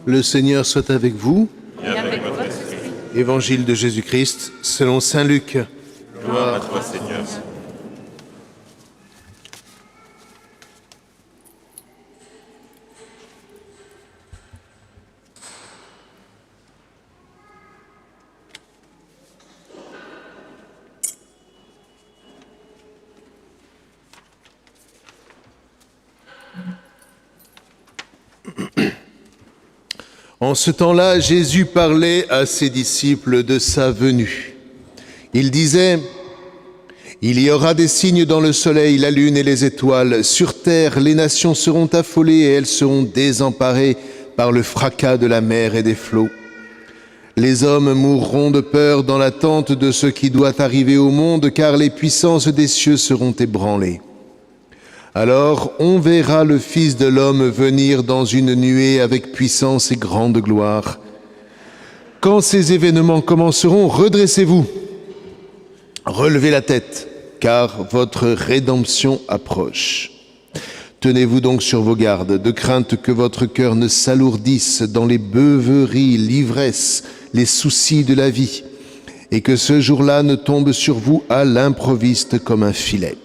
Le Seigneur soit avec vous. Et avec votre esprit. Évangile de Jésus-Christ selon saint Luc. Gloire à toi, Seigneur. En ce temps-là, Jésus parlait à ses disciples de sa venue. Il disait : « Il y aura des signes dans le soleil, la lune et les étoiles. Sur terre, les nations seront affolées et elles seront désemparées par le fracas de la mer et des flots. Les hommes mourront de peur dans l'attente de ce qui doit arriver au monde, car les puissances des cieux seront ébranlées. Alors on verra le Fils de l'homme venir dans une nuée avec puissance et grande gloire. Quand ces événements commenceront, redressez-vous, relevez la tête, car votre rédemption approche. Tenez-vous donc sur vos gardes, de crainte que votre cœur ne s'alourdisse dans les beuveries, l'ivresse, les soucis de la vie, et que ce jour-là ne tombe sur vous à l'improviste comme un filet.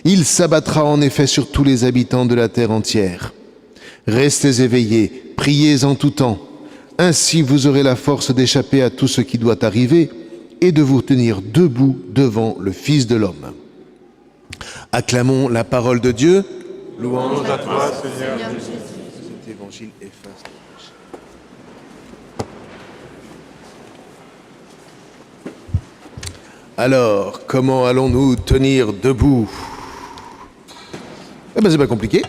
Il s'abattra en effet sur tous les habitants de la terre entière. Restez éveillés, priez en tout temps. Ainsi vous aurez la force d'échapper à tout ce qui doit arriver et de vous tenir debout devant le Fils de l'homme. » Acclamons la parole de Dieu. Louange à toi, Seigneur Jésus. Cet évangile efface le péché. Alors, comment allons-nous tenir debout ? Eh bien, c'est pas compliqué.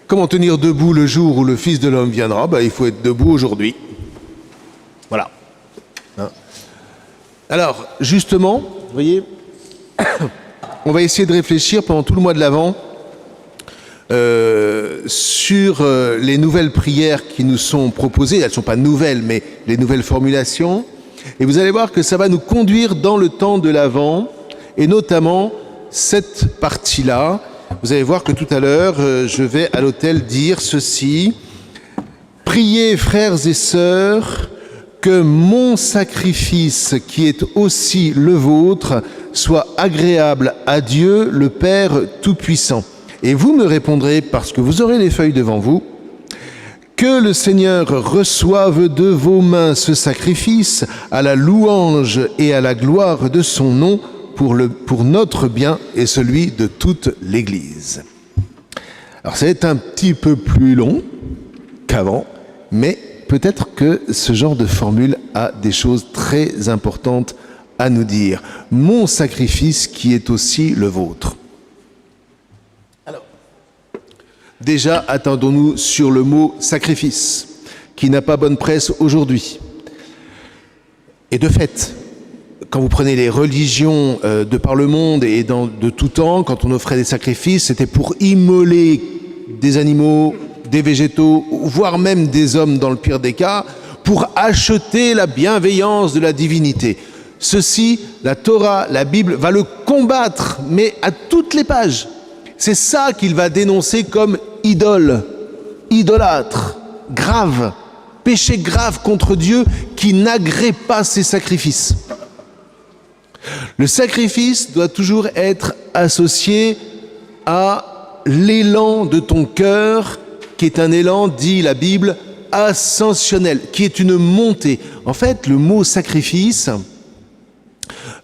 Comment tenir debout le jour où le Fils de l'homme viendra ? Il faut être debout aujourd'hui. Voilà. Hein ? Alors, justement, vous voyez, on va essayer de réfléchir pendant tout le mois de l'Avent sur les nouvelles prières qui nous sont proposées. Elles ne sont pas nouvelles, mais les nouvelles formulations. Et vous allez voir que ça va nous conduire dans le temps de l'Avent, et notamment cette partie-là. Vous allez voir que tout à l'heure, je vais à l'autel dire ceci. « Priez, frères et sœurs, que mon sacrifice, qui est aussi le vôtre, soit agréable à Dieu, le Père Tout-Puissant. » Et vous me répondrez, parce que vous aurez les feuilles devant vous, « Que le Seigneur reçoive de vos mains ce sacrifice à la louange et à la gloire de son nom, pour notre bien et celui de toute l'Église. » Alors c'est un petit peu plus long qu'avant, mais peut-être que ce genre de formule a des choses très importantes à nous dire. Mon sacrifice qui est aussi le vôtre. Alors, déjà, attendons-nous sur le mot sacrifice, qui n'a pas bonne presse aujourd'hui. Et de fait, quand vous prenez les religions de par le monde et de tout temps, quand on offrait des sacrifices, c'était pour immoler des animaux, des végétaux, voire même des hommes dans le pire des cas, pour acheter la bienveillance de la divinité. Ceci, la Torah, la Bible, va le combattre, mais à toutes les pages. C'est ça qu'il va dénoncer comme idole, idolâtre, grave, péché grave contre Dieu qui n'agrée pas ses sacrifices. Le sacrifice doit toujours être associé à l'élan de ton cœur, qui est un élan, dit la Bible, ascensionnel, qui est une montée. En fait, le mot sacrifice,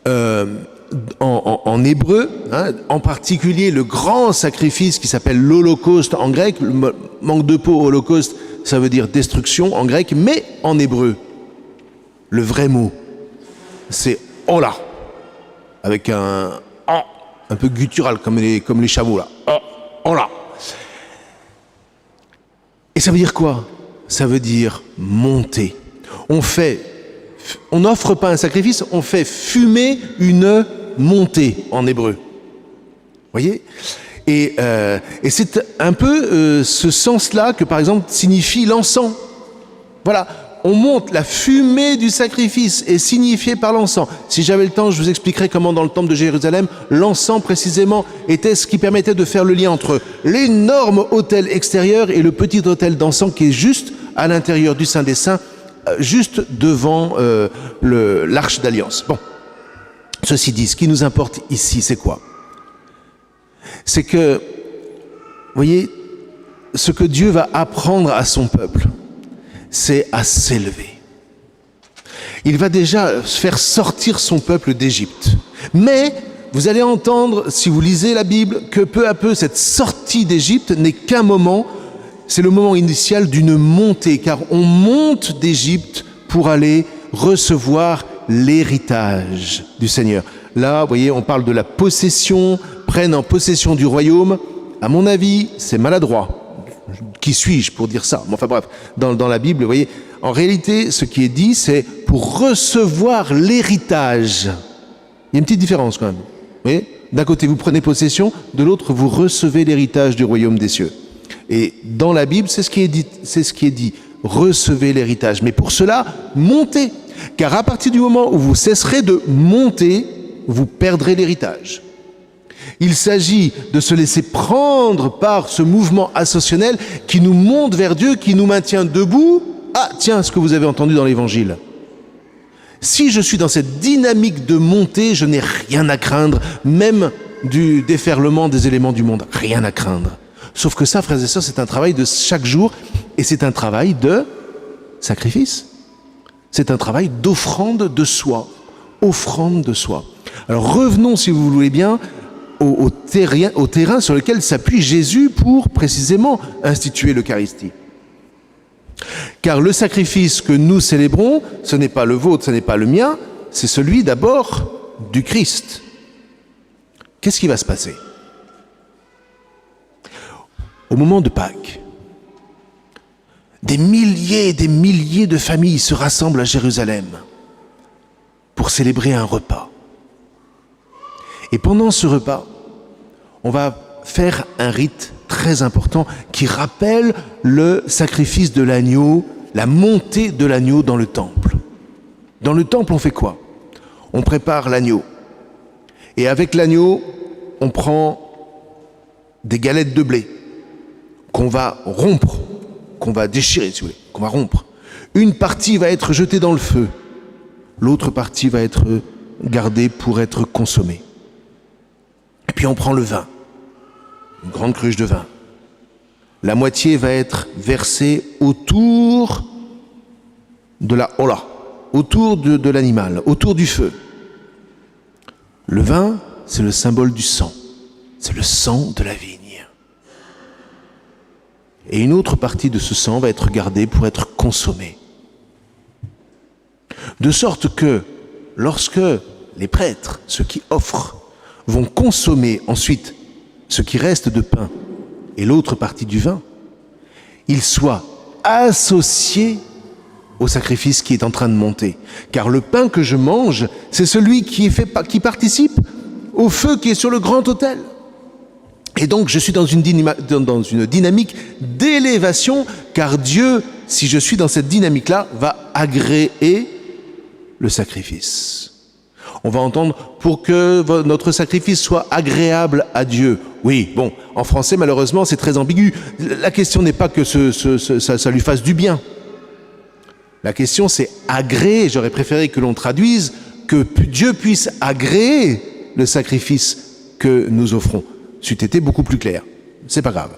en hébreu, hein, en particulier le grand sacrifice qui s'appelle l'Holocauste en grec, le manque de peau, Holocauste, ça veut dire destruction en grec, mais en hébreu, le vrai mot, c'est « hola ». Avec un peu guttural, comme les chameaux, là. On l'a. Et ça veut dire quoi ? Ça veut dire monter. On n'offre pas un sacrifice, on fait fumer une montée en hébreu. Vous voyez ? Et c'est un peu ce sens-là que, par exemple, signifie l'encens. Voilà. On monte, la fumée du sacrifice est signifiée par l'encens. Si j'avais le temps, je vous expliquerai comment dans le temple de Jérusalem, l'encens précisément était ce qui permettait de faire le lien entre l'énorme autel extérieur et le petit autel d'encens qui est juste à l'intérieur du Saint des Saints, juste devant l'Arche d'Alliance. Bon, ceci dit, ce qui nous importe ici, c'est quoi? C'est que, vous voyez, ce que Dieu va apprendre à son peuple, c'est à s'élever. Il va déjà faire sortir son peuple d'Égypte. Mais vous allez entendre, si vous lisez la Bible, que peu à peu, cette sortie d'Égypte n'est qu'un moment, c'est le moment initial d'une montée, car on monte d'Égypte pour aller recevoir l'héritage du Seigneur. Là, vous voyez, on parle de la possession, prennent en possession du royaume. À mon avis, c'est maladroit. Qui suis-je pour dire ça? Enfin bref, dans la Bible, vous voyez, en réalité, ce qui est dit, c'est pour recevoir l'héritage. Il y a une petite différence quand même. Vous voyez, d'un côté, vous prenez possession, de l'autre, vous recevez l'héritage du royaume des cieux. Et dans la Bible, c'est ce qui est dit. Recevez l'héritage. Mais pour cela, montez. Car à partir du moment où vous cesserez de monter, vous perdrez l'héritage. Il s'agit de se laisser prendre par ce mouvement ascensionnel qui nous monte vers Dieu, qui nous maintient debout. Ah, tiens, ce que vous avez entendu dans l'Évangile. Si je suis dans cette dynamique de montée, je n'ai rien à craindre, même du déferlement des éléments du monde. Rien à craindre. Sauf que ça, frères et sœurs, c'est un travail de chaque jour et c'est un travail de sacrifice. C'est un travail d'offrande de soi. Offrande de soi. Alors revenons, si vous voulez bien, au terrain sur lequel s'appuie Jésus pour précisément instituer l'Eucharistie. Car le sacrifice que nous célébrons, ce n'est pas le vôtre, ce n'est pas le mien, c'est celui d'abord du Christ. Qu'est-ce qui va se passer? Au moment de Pâques, des milliers et des milliers de familles se rassemblent à Jérusalem pour célébrer un repas. Et pendant ce repas, on va faire un rite très important qui rappelle le sacrifice de l'agneau, la montée de l'agneau dans le temple. Dans le temple, on fait quoi? On prépare l'agneau. Et avec l'agneau, on prend des galettes de blé qu'on va rompre, qu'on va déchirer, si vous voulez, qu'on va rompre. Une partie va être jetée dans le feu. L'autre partie va être gardée pour être consommée. Et puis on prend le vin, une grande cruche de vin. La moitié va être versée autour de la hola, autour de l'animal, autour du feu. Le vin, c'est le symbole du sang. C'est le sang de la vigne. Et une autre partie de ce sang va être gardée pour être consommée. De sorte que, lorsque les prêtres, ceux qui offrent, vont consommer ensuite ce qui reste de pain et l'autre partie du vin, ils soient associés au sacrifice qui est en train de monter. Car le pain que je mange, c'est celui qui participe au feu qui est sur le grand autel. Et donc je suis dans une dynamique d'élévation, car Dieu, si je suis dans cette dynamique-là, va agréer le sacrifice. On va entendre pour que notre sacrifice soit agréable à Dieu. Oui, bon, en français, malheureusement, c'est très ambigu. La question n'est pas que ça lui fasse du bien. La question, c'est agréer. J'aurais préféré que l'on traduise que Dieu puisse agréer le sacrifice que nous offrons. C'eût été beaucoup plus clair. C'est pas grave.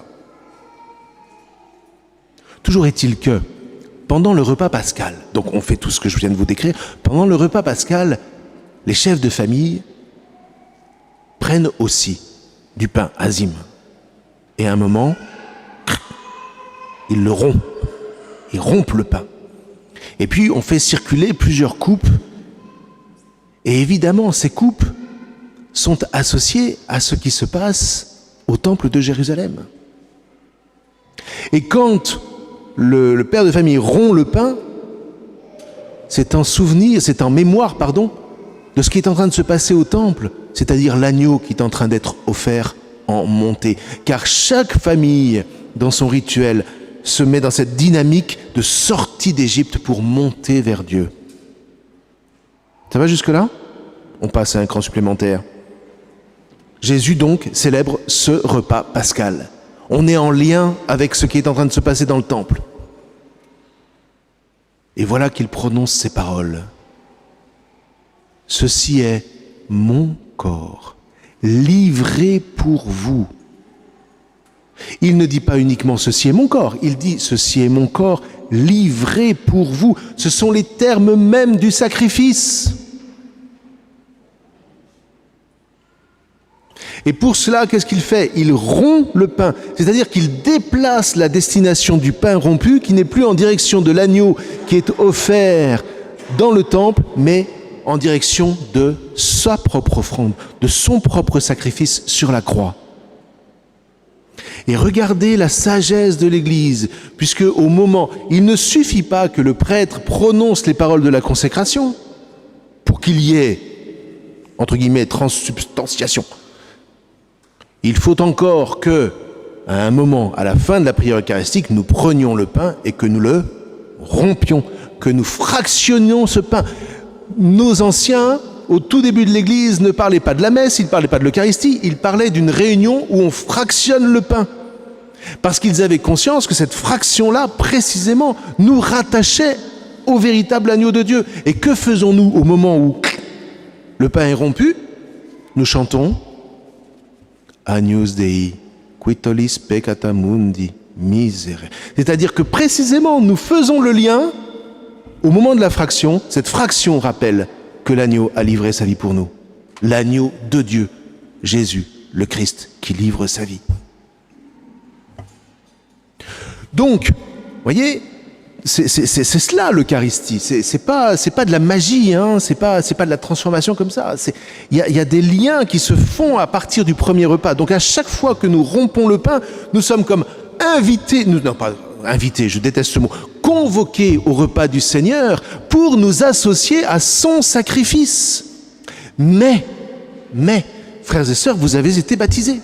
Toujours est-il que, pendant le repas pascal, donc on fait tout ce que je viens de vous décrire, pendant le repas pascal, les chefs de famille prennent aussi du pain azim. Et à un moment, ils le rompent. Ils rompent le pain. Et puis on fait circuler plusieurs coupes. Et évidemment, ces coupes sont associées à ce qui se passe au temple de Jérusalem. Et quand le père de famille rompt le pain, c'est en souvenir, c'est en mémoire, de ce qui est en train de se passer au temple, c'est-à-dire l'agneau qui est en train d'être offert en montée. Car chaque famille, dans son rituel, se met dans cette dynamique de sortie d'Égypte pour monter vers Dieu. Ça va jusque-là? On passe à un cran supplémentaire. Jésus donc célèbre ce repas pascal. On est en lien avec ce qui est en train de se passer dans le temple. Et voilà qu'il prononce ces paroles. Ceci est mon corps, livré pour vous. Il ne dit pas uniquement ceci est mon corps, il dit ceci est mon corps, livré pour vous. Ce sont les termes mêmes du sacrifice. Et pour cela, qu'est-ce qu'il fait? Il rompt le pain, c'est-à-dire qu'il déplace la destination du pain rompu, qui n'est plus en direction de l'agneau qui est offert dans le temple, mais en direction de sa propre offrande, de son propre sacrifice sur la croix. Et regardez la sagesse de l'Église, puisque au moment, il ne suffit pas que le prêtre prononce les paroles de la consécration pour qu'il y ait, entre guillemets, transsubstantiation. Il faut encore que, à un moment, à la fin de la prière eucharistique, nous prenions le pain et que nous le rompions, que nous fractionnions ce pain. Nos anciens, au tout début de l'Église, ne parlaient pas de la messe, ils ne parlaient pas de l'Eucharistie, ils parlaient d'une réunion où on fractionne le pain. Parce qu'ils avaient conscience que cette fraction-là, précisément, nous rattachait au véritable agneau de Dieu. Et que faisons-nous au moment où le pain est rompu? Nous chantons Agnus Dei, qui tollis peccata mundi, misere. C'est-à-dire que précisément, nous faisons le lien au moment de la fraction. Cette fraction rappelle que l'agneau a livré sa vie pour nous. L'agneau de Dieu, Jésus, le Christ, qui livre sa vie. Donc, voyez, c'est cela l'Eucharistie. C'est pas de la magie, hein, c'est pas de la transformation comme ça. Il y a des liens qui se font à partir du premier repas. Donc à chaque fois que nous rompons le pain, nous sommes comme invités, non pas invités, je déteste ce mot, convoqués au repas du Seigneur pour nous associer à son sacrifice. Mais, frères et sœurs, vous avez été baptisés.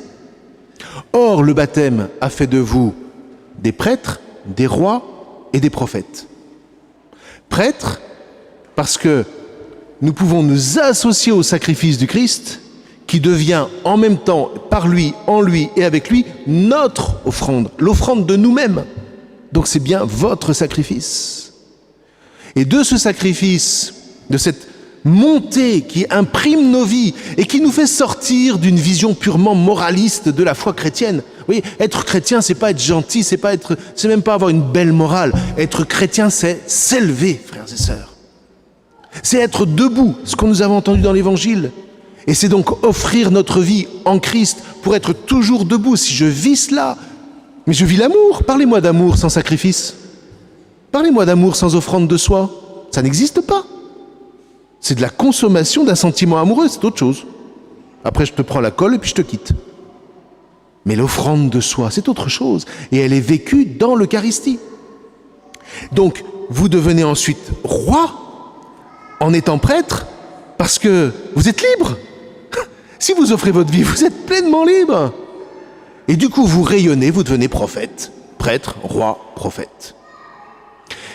Or, le baptême a fait de vous des prêtres, des rois et des prophètes. Prêtres, parce que nous pouvons nous associer au sacrifice du Christ, qui devient en même temps, par lui, en lui et avec lui, notre offrande, l'offrande de nous-mêmes. Donc c'est bien votre sacrifice. Et de ce sacrifice, de cette montée qui imprime nos vies et qui nous fait sortir d'une vision purement moraliste de la foi chrétienne. Oui, être chrétien, c'est pas être gentil, c'est même pas avoir une belle morale. Être chrétien, c'est s'élever, frères et sœurs. C'est être debout, ce que nous avons entendu dans l'Évangile. Et c'est donc offrir notre vie en Christ pour être toujours debout. Si je vis cela, mais je vis l'amour. Parlez-moi d'amour sans sacrifice. Parlez-moi d'amour sans offrande de soi. Ça n'existe pas. C'est de la consommation d'un sentiment amoureux, c'est autre chose. Après, je te prends la colle et puis je te quitte. Mais l'offrande de soi, c'est autre chose. Et elle est vécue dans l'Eucharistie. Donc, vous devenez ensuite roi en étant prêtre parce que vous êtes libre. Si vous offrez votre vie, vous êtes pleinement libre. Et du coup, vous rayonnez, vous devenez prophète, prêtre, roi, prophète.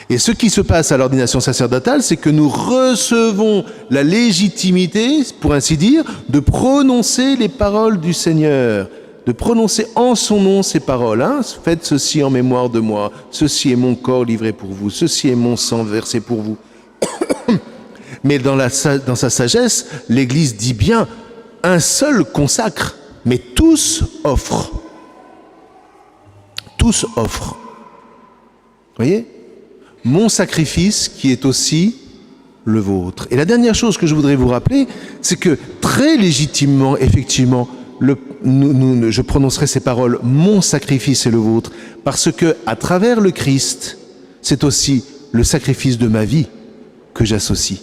Et ce qui se passe à l'ordination sacerdotale, c'est que nous recevons la légitimité, pour ainsi dire, de prononcer les paroles du Seigneur, de prononcer en son nom ces paroles. Hein. Faites ceci en mémoire de moi, ceci est mon corps livré pour vous, ceci est mon sang versé pour vous. Mais dans sa sagesse, l'Église dit bien, un seul consacre, mais tous offrent. Tous offrent. Vous voyez ? Mon sacrifice qui est aussi le vôtre. Et la dernière chose que je voudrais vous rappeler, c'est que très légitimement, effectivement, je prononcerai ces paroles, mon sacrifice est le vôtre, parce que à travers le Christ, c'est aussi le sacrifice de ma vie que j'associe.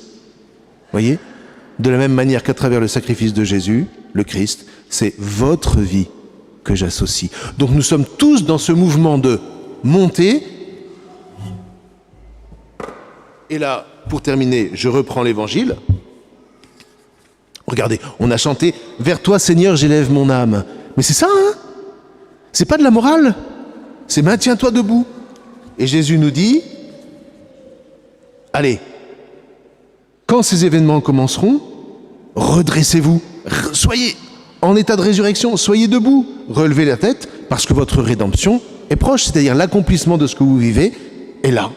Voyez ? De la même manière qu'à travers le sacrifice de Jésus, le Christ, c'est votre vie que j'associe. Donc nous sommes tous dans ce mouvement de montée. Et là, pour terminer, je reprends l'Évangile. Regardez, on a chanté « Vers toi, Seigneur, j'élève mon âme ». Mais c'est ça, hein ? C'est pas de la morale. C'est « Maintiens-toi debout ». Et Jésus nous dit « Allez, quand ces événements commenceront, redressez-vous, soyez en état de résurrection, soyez debout, relevez la tête, parce que votre rédemption est proche, c'est-à-dire l'accomplissement de ce que vous vivez est là.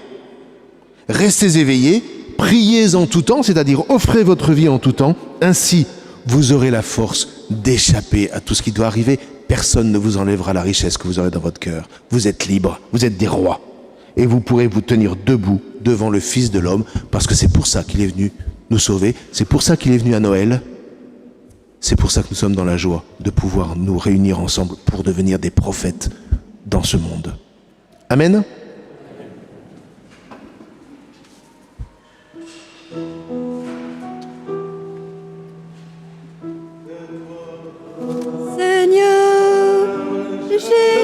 Restez éveillés, priez en tout temps, c'est-à-dire offrez votre vie en tout temps. Ainsi, vous aurez la force d'échapper à tout ce qui doit arriver. Personne ne vous enlèvera la richesse que vous aurez dans votre cœur. Vous êtes libres, vous êtes des rois. Et vous pourrez vous tenir debout devant le Fils de l'homme, parce que c'est pour ça qu'il est venu nous sauver. C'est pour ça qu'il est venu à Noël. C'est pour ça que nous sommes dans la joie de pouvoir nous réunir ensemble pour devenir des prophètes dans ce monde. Amen. Seigneur, j'ai